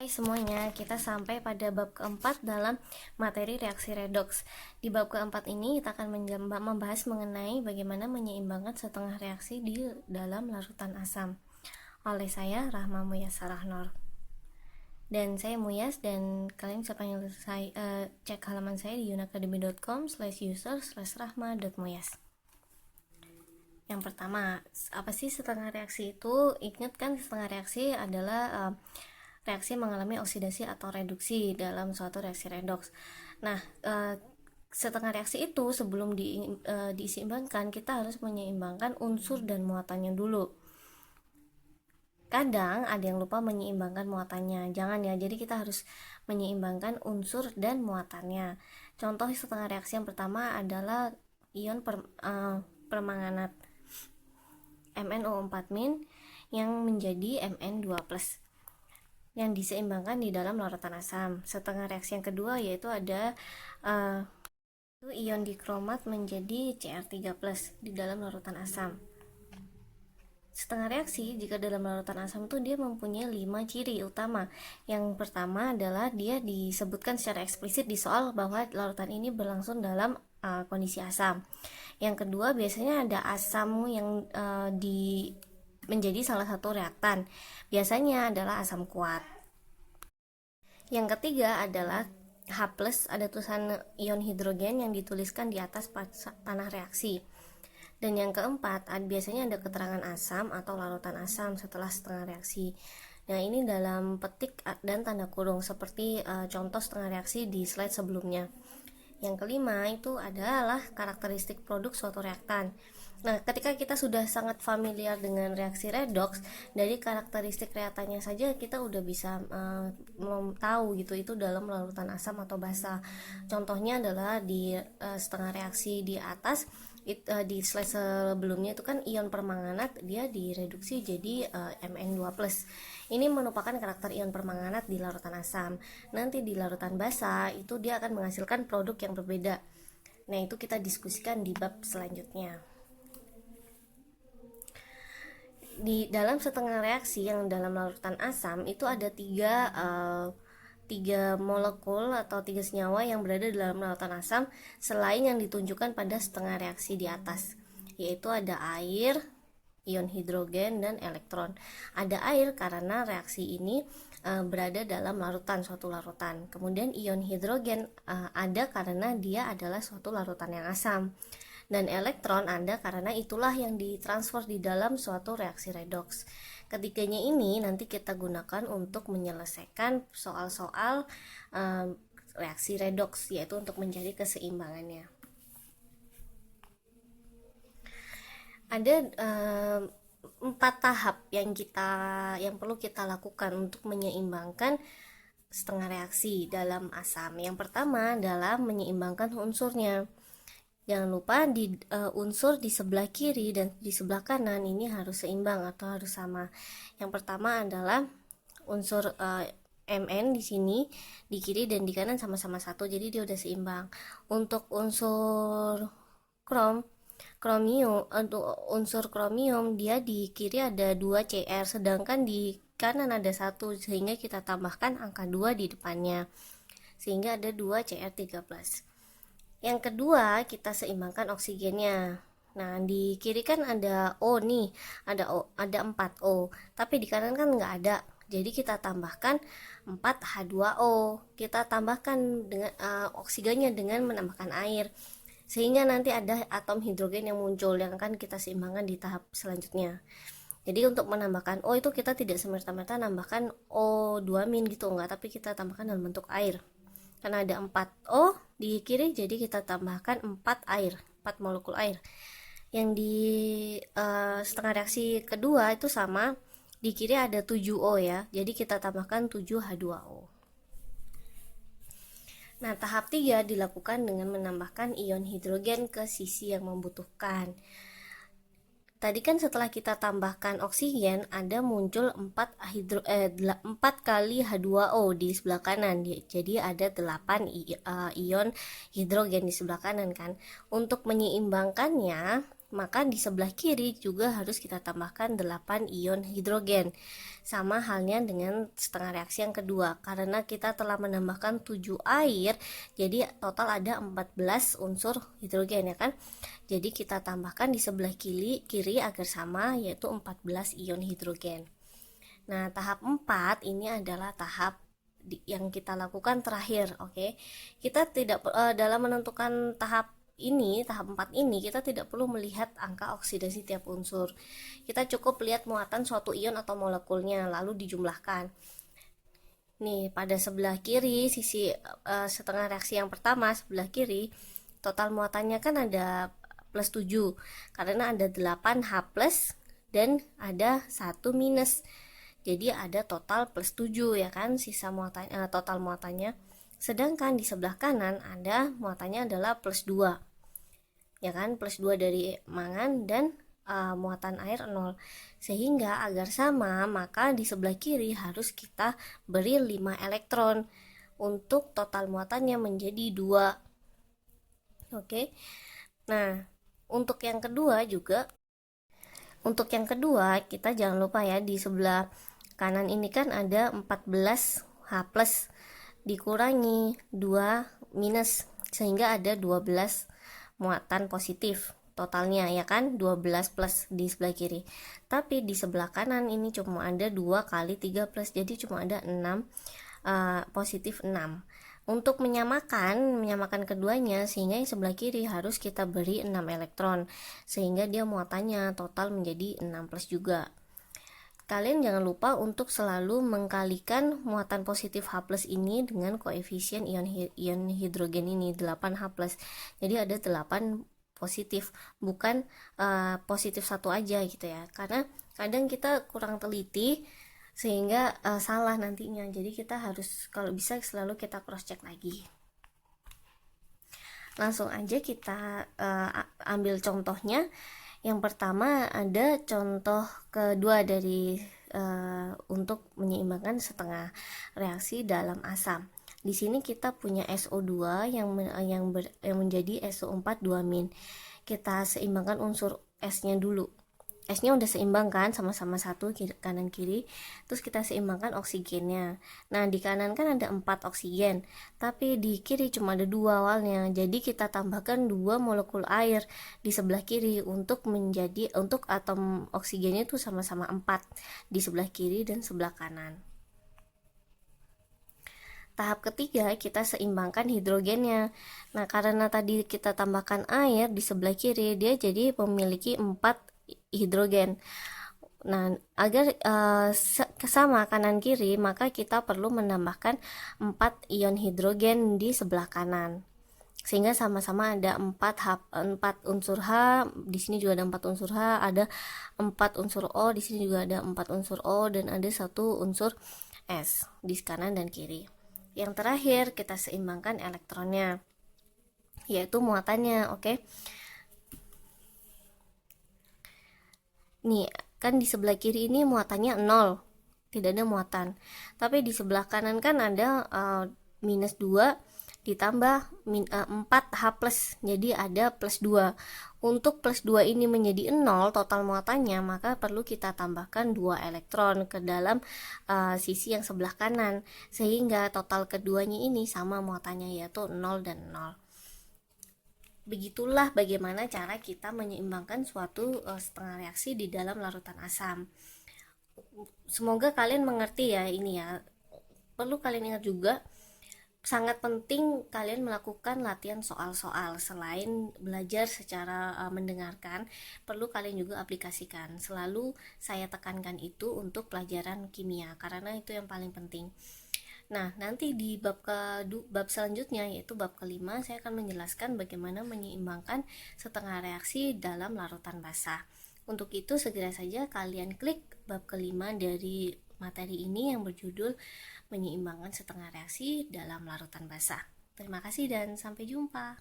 Hai semuanya, kita sampai pada bab keempat dalam materi reaksi redoks. Di bab keempat ini kita akan membahas mengenai bagaimana menyeimbangkan setengah reaksi di dalam larutan asam. Oleh saya, Rahma Muyas Sarahnor. Dan saya Muyas, dan kalian bisa panggil saya, cek halaman saya di unacademy.com/user/rahma.muyas. Yang pertama, apa sih setengah reaksi itu? Ingat kan, setengah reaksi adalah reaksi mengalami oksidasi atau reduksi dalam suatu reaksi redoks. Nah, setengah reaksi itu sebelum diseimbangkan, kita harus menyeimbangkan unsur dan muatannya dulu. Kadang ada yang lupa menyeimbangkan muatannya. Jangan ya, jadi kita harus menyeimbangkan unsur dan muatannya. Contoh setengah reaksi yang pertama adalah ion permanganat MnO4- yang menjadi Mn2+ yang diseimbangkan di dalam larutan asam. Setengah reaksi yang kedua yaitu ada ion dikromat menjadi Cr3+ di dalam larutan asam. Setengah reaksi jika dalam larutan asam itu dia mempunyai 5 ciri utama. Yang pertama adalah dia disebutkan secara eksplisit di soal bahwa larutan ini berlangsung dalam kondisi asam. Yang kedua, biasanya ada asam yang menjadi salah satu reaktan. Biasanya adalah asam kuat. Yang ketiga adalah H+, ada tulisan ion hidrogen yang dituliskan di atas tanah reaksi. Dan yang keempat, biasanya ada keterangan asam atau larutan asam setelah setengah reaksi. Nah, ini dalam petik dan tanda kurung seperti contoh setengah reaksi di slide sebelumnya. Yang kelima itu adalah karakteristik produk suatu reaktan. Nah, ketika kita sudah sangat familiar dengan reaksi redoks, dari karakteristik reaktannya saja kita udah bisa tahu gitu itu dalam larutan asam atau basa. Contohnya adalah di setengah reaksi di atas, di slide sebelumnya itu kan ion permanganat dia direduksi jadi Mn2+. Ini merupakan karakter ion permanganat di larutan asam. Nanti di larutan basa itu dia akan menghasilkan produk yang berbeda. Nah, itu kita diskusikan di bab selanjutnya. Di dalam setengah reaksi yang dalam larutan asam itu ada tiga molekul atau 3 senyawa yang berada di dalam larutan asam selain yang ditunjukkan pada setengah reaksi di atas, yaitu ada air, ion hidrogen, dan elektron. Ada air karena reaksi ini berada dalam suatu larutan. Kemudian ion hidrogen ada karena dia adalah suatu larutan yang asam. Dan elektron ada karena itulah yang ditransfer di dalam suatu reaksi redoks. Ketiganya ini nanti kita gunakan untuk menyelesaikan soal-soal reaksi redoks, yaitu untuk mencari keseimbangannya. Ada 4 tahap yang perlu kita lakukan untuk menyeimbangkan setengah reaksi dalam asam. Yang pertama adalah menyeimbangkan unsurnya. Jangan lupa di unsur di sebelah kiri dan di sebelah kanan ini harus seimbang atau harus sama. Yang pertama adalah unsur Mn di sini di kiri dan di kanan sama-sama 1, jadi dia udah seimbang. Untuk unsur unsur kromium dia di kiri ada 2 Cr, sedangkan di kanan ada 1, sehingga kita tambahkan angka 2 di depannya sehingga ada 2 Cr3+. Yang kedua, kita seimbangkan oksigennya. Nah, di kiri kan ada O nih, ada 4 O, tapi di kanan kan nggak ada. Jadi kita tambahkan 4 H2O. Kita tambahkan dengan oksigennya dengan menambahkan air, sehingga nanti ada atom hidrogen yang muncul yang akan kita seimbangkan di tahap selanjutnya. Jadi untuk menambahkan O itu kita tidak semerta-merta nambahkan O2- gitu, enggak, tapi kita tambahkan dalam bentuk air. Karena ada 4 O di kiri, jadi kita tambahkan 4 molekul air. Yang di setengah reaksi kedua itu sama, di kiri ada 7 O ya, jadi kita tambahkan 7 H2O. Nah, tahap 3 dilakukan dengan menambahkan ion hidrogen ke sisi yang membutuhkan. Tadi kan setelah kita tambahkan oksigen ada muncul 4 kali H2O di sebelah kanan. Jadi ada 8 ion hidrogen di sebelah kanan kan. Untuk menyeimbangkannya maka di sebelah kiri juga harus kita tambahkan 8 ion hidrogen. Sama halnya dengan setengah reaksi yang kedua, karena kita telah menambahkan 7 air, jadi total ada 14 unsur hidrogen ya kan. Jadi kita tambahkan di sebelah kiri agar sama, yaitu 14 ion hidrogen. Nah, tahap 4 ini adalah tahap yang kita lakukan terakhir, oke. Kita tidak dalam menentukan tahap 4 ini kita tidak perlu melihat angka oksidasi tiap unsur. Kita cukup lihat muatan suatu ion atau molekulnya lalu dijumlahkan. Nih, pada sebelah kiri sisi setengah reaksi yang pertama, sebelah kiri total muatannya kan ada plus 7 karena ada 8 H+ dan ada 1 minus. Jadi ada total plus 7 ya kan, sisa total muatannya. Sedangkan di sebelah kanan ada muatannya adalah plus 2. Ya kan, plus 2 dari mangan dan muatan air 0. Sehingga agar sama, maka di sebelah kiri harus kita beri 5 elektron untuk total muatannya menjadi 2. Oke. Nah, untuk yang kedua kita jangan lupa ya, di sebelah kanan ini kan ada 14 H+ dikurangi 2 minus, sehingga ada 12 muatan positif totalnya ya kan, 12 plus di sebelah kiri. Tapi di sebelah kanan ini cuma ada 2 kali 3 plus, jadi cuma ada 6 positif 6. Untuk menyamakan keduanya, sehingga yang sebelah kiri harus kita beri 6 elektron, sehingga dia muatannya total menjadi 6 plus juga. Kalian jangan lupa untuk selalu mengkalikan muatan positif H+ ini dengan koefisien ion hidrogen ini 8 H+. Jadi ada 8 positif, bukan positif satu aja gitu ya. Karena kadang kita kurang teliti sehingga salah nantinya. Jadi kita harus, kalau bisa selalu kita cross check lagi. Langsung aja kita ambil contohnya. Yang pertama ada contoh kedua dari untuk menyeimbangkan setengah reaksi dalam asam. Di sini kita punya SO2 yang menjadi SO4 2-. Kita seimbangkan unsur S-nya dulu. S-nya udah seimbang kan, sama-sama 1 kanan kiri. Terus kita seimbangkan oksigennya. Nah, di kanan kan ada 4 oksigen, tapi di kiri cuma ada 2 awalnya. Jadi kita tambahkan 2 molekul air di sebelah kiri untuk atom oksigennya itu sama-sama 4 di sebelah kiri dan sebelah kanan. Tahap ketiga kita seimbangkan hidrogennya. Nah, karena tadi kita tambahkan air di sebelah kiri, dia jadi memiliki 4 hidrogen. Nah, agar sama kanan kiri, maka kita perlu menambahkan 4 ion hidrogen di sebelah kanan. Sehingga sama-sama ada 4 unsur H, di sini juga ada 4 unsur H, ada 4 unsur O, di sini juga ada 4 unsur O, dan ada 1 unsur S di kanan dan kiri. Yang terakhir kita seimbangkan elektronnya, yaitu muatannya, oke. Nih, kan di sebelah kiri ini muatannya 0, tidak ada muatan. Tapi di sebelah kanan kan ada minus 2 ditambah 4 H+, jadi ada plus 2. Untuk plus 2 ini menjadi 0 total muatannya, maka perlu kita tambahkan 2 elektron ke dalam sisi yang sebelah kanan, sehingga total keduanya ini sama muatannya, yaitu 0 dan 0. Begitulah bagaimana cara kita menyeimbangkan suatu setengah reaksi di dalam larutan asam. Semoga kalian mengerti ya ini ya. Perlu kalian ingat juga, sangat penting kalian melakukan latihan soal-soal. Selain belajar secara mendengarkan, perlu kalian juga aplikasikan. Selalu saya tekankan itu untuk pelajaran kimia, karena itu yang paling penting. Nah, nanti di bab selanjutnya, yaitu bab kelima, saya akan menjelaskan bagaimana menyeimbangkan setengah reaksi dalam larutan basah. Untuk itu, segera saja kalian klik bab kelima dari materi ini yang berjudul menyeimbangkan setengah reaksi dalam larutan basah. Terima kasih dan sampai jumpa.